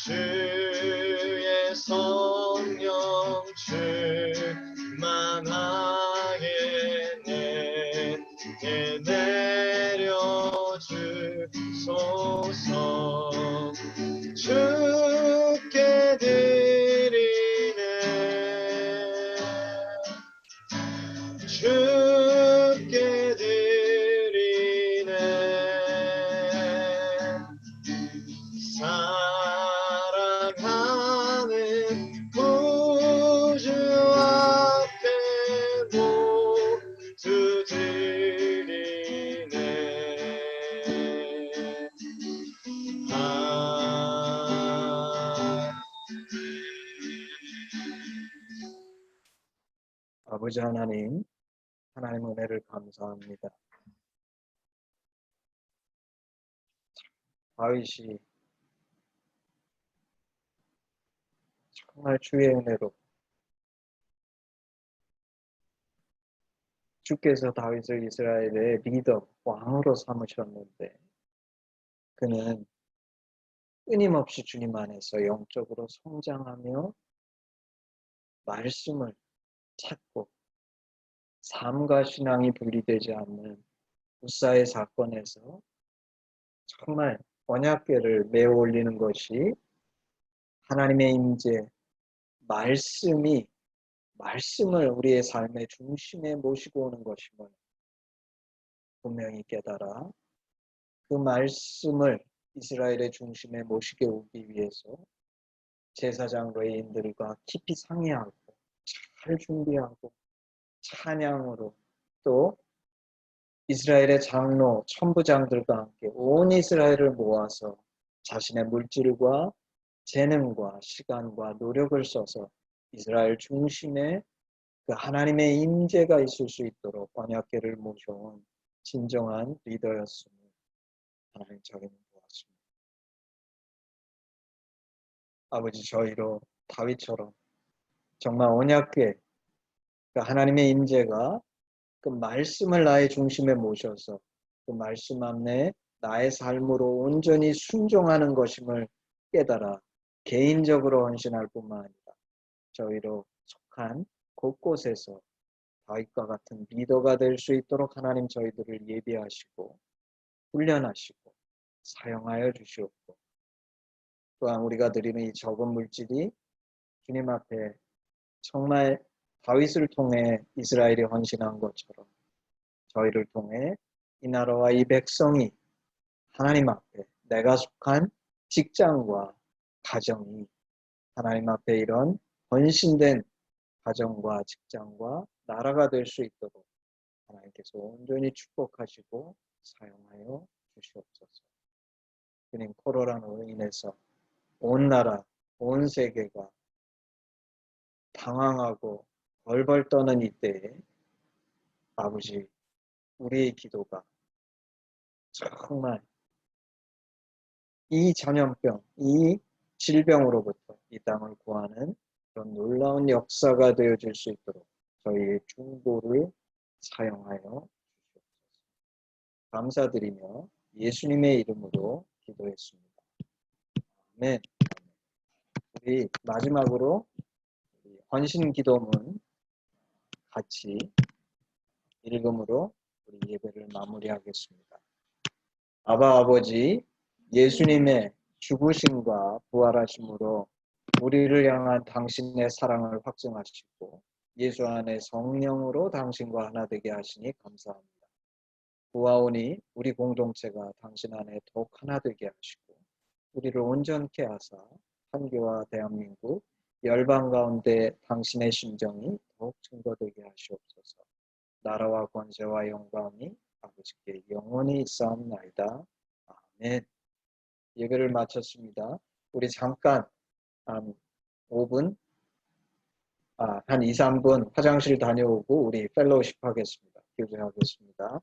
주의 성령 충만하게 내게 내려 주소서. 주께 드리네. 주께 드리네. 사랑하는 구주 앞에 모두 드리네.
아버지 하나님, 하나님의 은혜를 감사합니다. 다윗이 정말 주의 은혜로 주께서 다윗을 이스라엘의 리더, 왕으로 삼으셨는데 그는 끊임없이 주님 안에서 영적으로 성장하며 말씀을 찾고 삶과 신앙이 분리되지 않는 우사의 사건에서 정말 언약궤를 메어 올리는 것이 하나님의 임재, 말씀을 우리의 삶의 중심에 모시고 오는 것임을 분명히 깨달아 그 말씀을 이스라엘의 중심에 모시게 오기 위해서 제사장 레위인들과 깊이 상의하고 잘 준비하고 찬양으로 또 이스라엘의 장로, 천부장들과 함께 온 이스라엘을 모아서 자신의 물질과 재능과 시간과 노력을 써서 이스라엘 중심에 그 하나님의 임재가 있을 수 있도록 언약궤를 모셔온 진정한 리더였음을 하나님 저희는 보았습니다. 아버지, 저희로 다윗처럼 정말 언약궤, 그 하나님의 임재가 그 말씀을 나의 중심에 모셔서 그 말씀 안에 나의 삶으로 온전히 순종하는 것임을 깨달아 개인적으로 헌신할 뿐만 아니라 저희로 속한 곳곳에서 다윗과 같은 리더가 될 수 있도록 하나님 저희들을 예비하시고 훈련하시고 사용하여 주시옵고, 또한 우리가 드리는 이 적은 물질이 주님 앞에 정말 다윗을 통해 이스라엘이 헌신한 것처럼 저희를 통해 이 나라와 이 백성이 하나님 앞에 내가 속한 직장과 가정이 하나님 앞에 이런 헌신된 가정과 직장과 나라가 될 수 있도록 하나님께서 온전히 축복하시고 사용하여 주시옵소서. 주님, 코로나로 인해서 온 나라, 온 세계가 당황하고 벌벌 떠는 이때에 아버지, 우리의 기도가 정말 이 전염병, 이 질병으로부터 이 땅을 구하는 그런 놀라운 역사가 되어질 수 있도록 저희의 중보를 사용하여 주시옵소서. 감사드리며 예수님의 이름으로 기도했습니다. 아멘. 우리 마지막으로 헌신 기도문 같이 읽음으로 우리 예배를 마무리하겠습니다. 아바 아버지, 예수님의 죽으심과 부활하심으로 우리를 향한 당신의 사랑을 확증하시고 예수 안에 성령으로 당신과 하나 되게 하시니 감사합니다. 구하오니 우리 공동체가 당신 안에 더욱 하나 되게 하시고 우리를 온전케 하사 한교와 대한민국 열방 가운데 당신의 심정이 더욱 증거되게 하시옵소서. 나라와 권세와 영광이 아버지께 영원히 있사옵나이다. 아멘. 예배를 마쳤습니다. 우리 잠깐 한 5분, 한 2, 3분 화장실 다녀오고 우리 펠로우십 하겠습니다. 교제하겠습니다.